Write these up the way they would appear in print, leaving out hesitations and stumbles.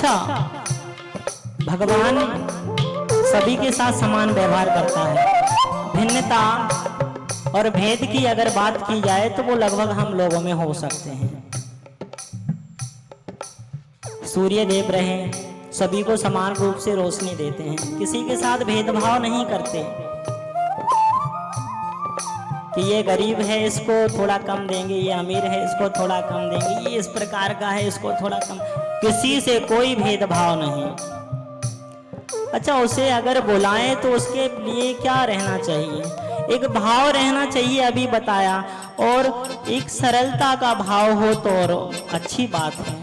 अच्छा, भगवान सभी के साथ समान व्यवहार करता है। भिन्नता और भेद की अगर बात की जाए तो वो लगभग हम लोगों में हो सकते हैं। सूर्य देव रहे, सभी को समान रूप से रोशनी देते हैं, किसी के साथ भेदभाव नहीं करते कि ये गरीब है इसको थोड़ा कम देंगे, ये अमीर है इसको थोड़ा कम देंगे, ये इस प्रकार का है इसको थोड़ा कम, किसी से कोई भेदभाव नहीं। अच्छा, उसे अगर बुलाएं तो उसके लिए क्या रहना चाहिए? एक भाव रहना चाहिए, अभी बताया, और एक सरलता का भाव हो तो और अच्छी बात है।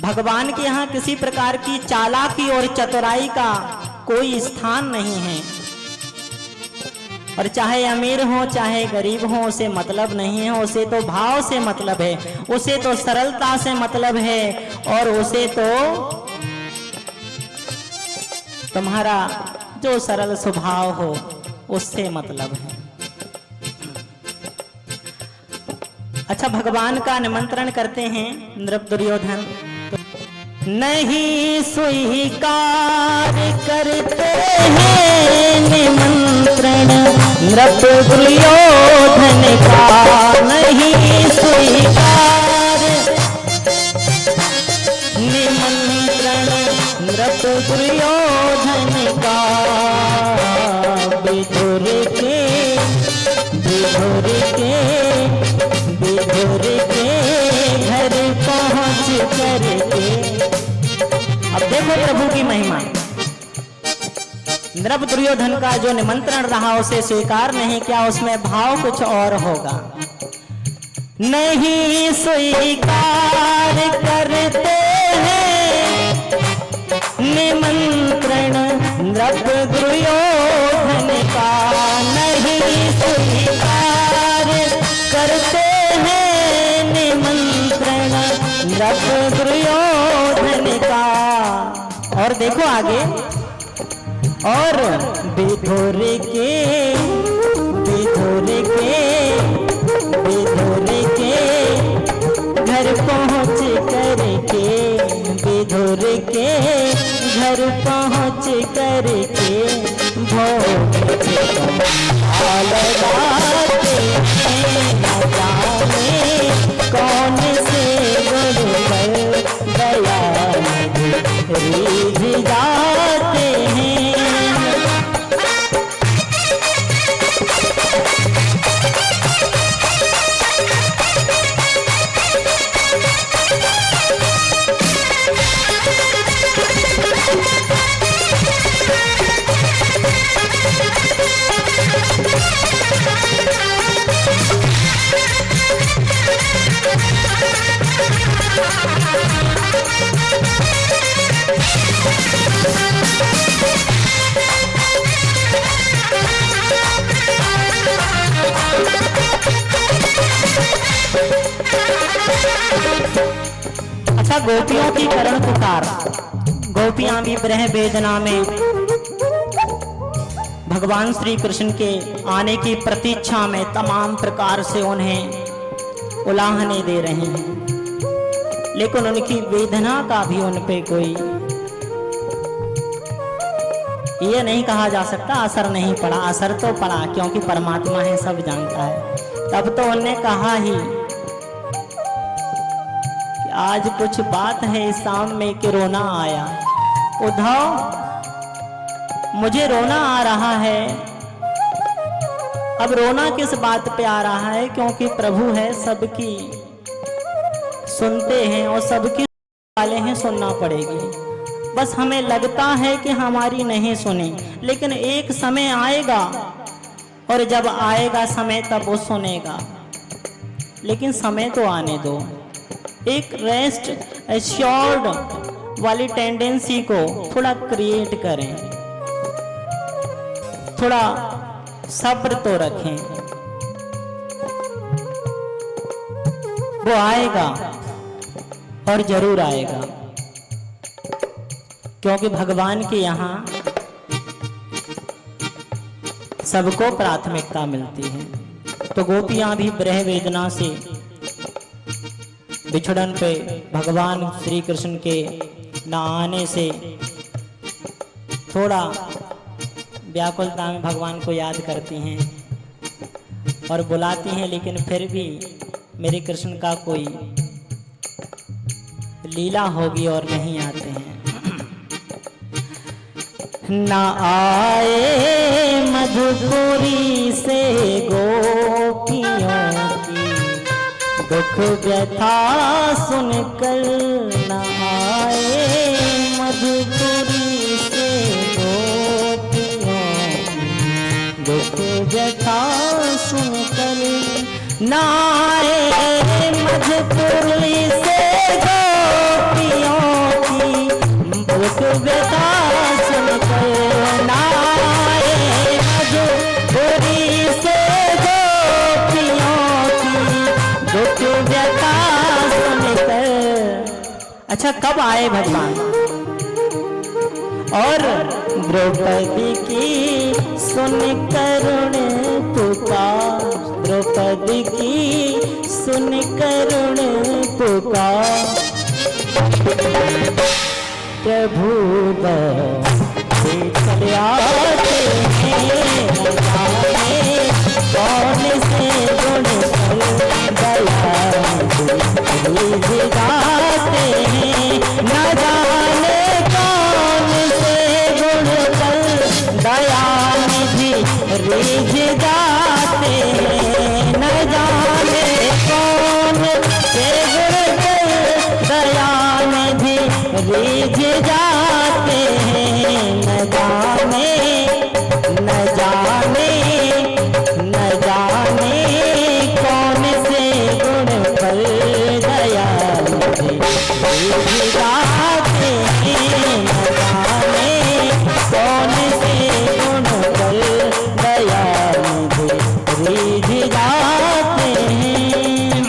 भगवान के यहाँ किसी प्रकार की चालाकी और चतुराई का कोई स्थान नहीं है, और चाहे अमीर हो चाहे गरीब हो उसे मतलब नहीं है, उसे तो भाव से मतलब है, उसे तो सरलता से मतलब है, और उसे तो तुम्हारा जो सरल स्वभाव हो उससे मतलब है। अच्छा, भगवान का निमंत्रण करते हैं नृप दुर्योधन, नहीं स्वीकार करते हैं निमंत्रण नृप दुर्योधन का, नहीं स्वीकार निमंत्रण नृप दुर्योधन का। विधुर के घर पहुंच करके, अब देखो प्रभु की महिमा। नृप दुर्योधन का जो निमंत्रण रहा उसे स्वीकार नहीं किया, उसमें भाव कुछ और होगा। नहीं स्वीकार करते हैं निमंत्रण नृप दुर्योधन का, नहीं स्वीकार करते हैं निमंत्रण नृप दुर्योधन का। और देखो आगे, और विधुर के घर पहुंच करके, विधुर के घर पहुंच करके भोग लगाते हैं, न जाने कौन से गुरु पर दया रीझ जाते हैं। अच्छा, गोपियों की करण पुकार, गोपियां भी ब्रह वेदना में भगवान श्री कृष्ण के आने की प्रतीक्षा में तमाम प्रकार से उन्हें उलाहने दे रहे हैं, लेकिन उनकी वेदना का भी उन पे कोई ये नहीं कहा जा सकता असर नहीं पड़ा। असर तो पड़ा, क्योंकि परमात्मा है, सब जानता है। तब तो उन्होंने कहा ही कि आज कुछ बात है इस शाम में कि रोना आया। उद्धव, मुझे रोना आ रहा है। अब रोना किस बात पे आ रहा है? क्योंकि प्रभु है, सबकी सुनते हैं और सबकी वाले हैं, सुनना पड़ेगी। बस हमें लगता है कि हमारी नहीं सुनी, लेकिन एक समय आएगा, और जब आएगा समय तब वो सुनेगा। लेकिन समय तो आने दो। एक रेस्ट एश्योर्ड वाली टेंडेंसी को थोड़ा क्रिएट करें, थोड़ा सब्र तो रखें। वो आएगा और जरूर आएगा, क्योंकि भगवान के यहाँ सबको प्राथमिकता मिलती है। तो गोपियां भी ब्रह वेदना से बिछड़न पे भगवान श्री कृष्ण के न आने से थोड़ा व्याकुलता में भगवान को याद करती हैं और बुलाती हैं, लेकिन फिर भी मेरे कृष्ण का कोई लीला होगी और नहीं आते हैं। ना आए मधुपुरी से गोपियों की दुख व्यथा सुनकर, ना आए मधुपुरी से गोपियों की दुख व्यथा सुनकर, ना आए मधुपुरी से गोपियों की दुख व्यथा सुनकर, ना आए मधुपुरी से गोपियों की दुख व्यथा सुनकर। अच्छा, कब आए भगवान? और द्रौपदी की सुन करुण पुकार, द्रौपदी की सुन करुण पुकार, प्रभु चले आते हैं, कौन से गुण दया गाते हैं, न जाने कौन से गुण दया निधि रिझ जाते हैं, न जाने कौन से गुण दया निधि रिझ जाते हैं, न जाने न जाने न जाने कौन से गुण पर दया निधि जाते हैं, न जाने कौन से गुण पर दया निधि रिझ जाते हैं।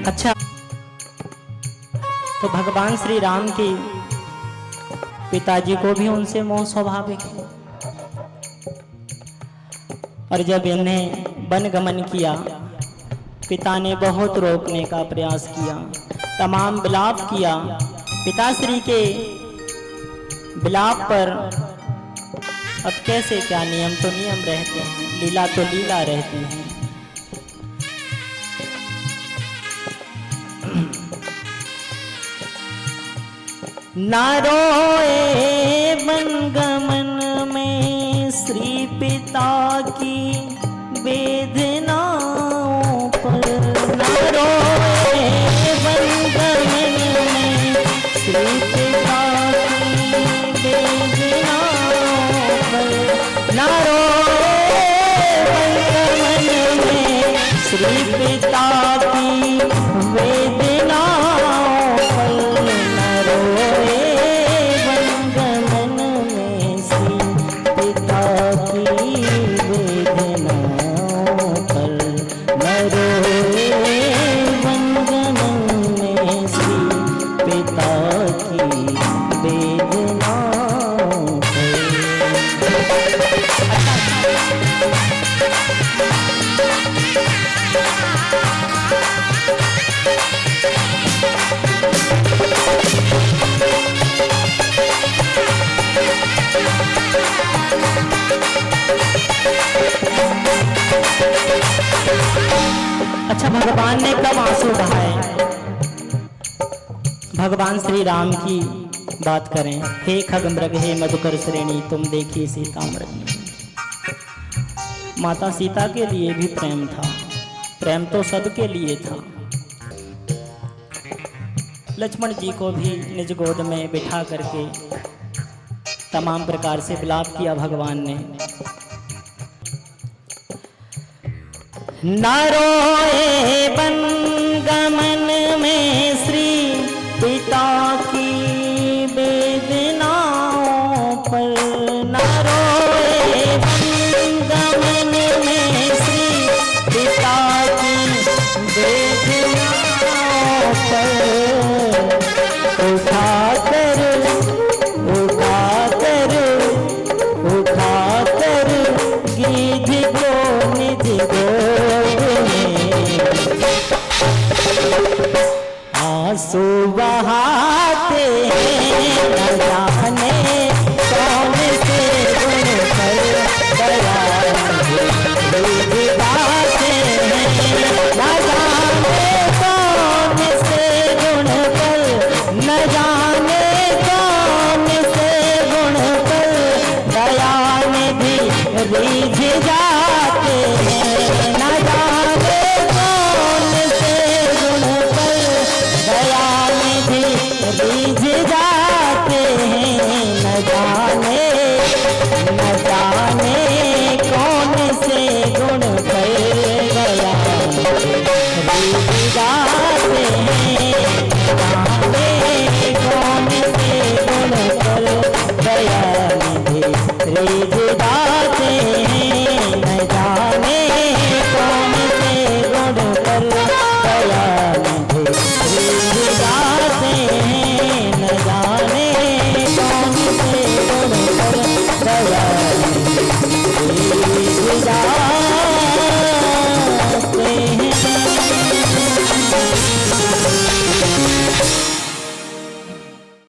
अच्छा, तो भगवान श्री राम की पिताजी को भी उनसे मोह स्वाभाविक है, और जब इन्हें वन गमन किया, पिता ने बहुत रोकने का प्रयास किया, तमाम विलाप किया। पिताश्री के विलाप पर अब कैसे क्या नियम तो नियम रहते हैं, लीला तो लीला रहती है। ना रोए वन गमन में श्री पिता की वेदनाओं पर, ना रोए वन गमन में श्री पिता की वेदनाओं पर, ना रोए वन गमन में श्री पिता की वेदनाओं पर, ना रोए वन गमन में श्री पिता की वेदनाओं पर, ना रोए वन गमन में श्री पिता की वेदनाओं पर। अच्छा, भगवान ने कब आंसू बहाए? भगवान श्री राम की बात करें, हे खगमृग हे मधुकर श्रेणी तुम देखिए सीता मृग। माता सीता के लिए भी प्रेम था, प्रेम तो सबके लिए था। लक्ष्मण जी को भी निज गोद में बिठा करके तमाम प्रकार से विलाप किया भगवान ने। न रोए वन गमन में श्री पिता की वेदनाओं पर, न रोए वन गमन में श्री पिता की वेदनाओं पर, उठाकर गिद्ध को निज गोद में आंसू बहाते हैं, न जाने कौन से गुण पर दया दिखाते हैं, न जाने कौन से गुण पर, न जाने कौन से गुण पर दया निधि रिझ जा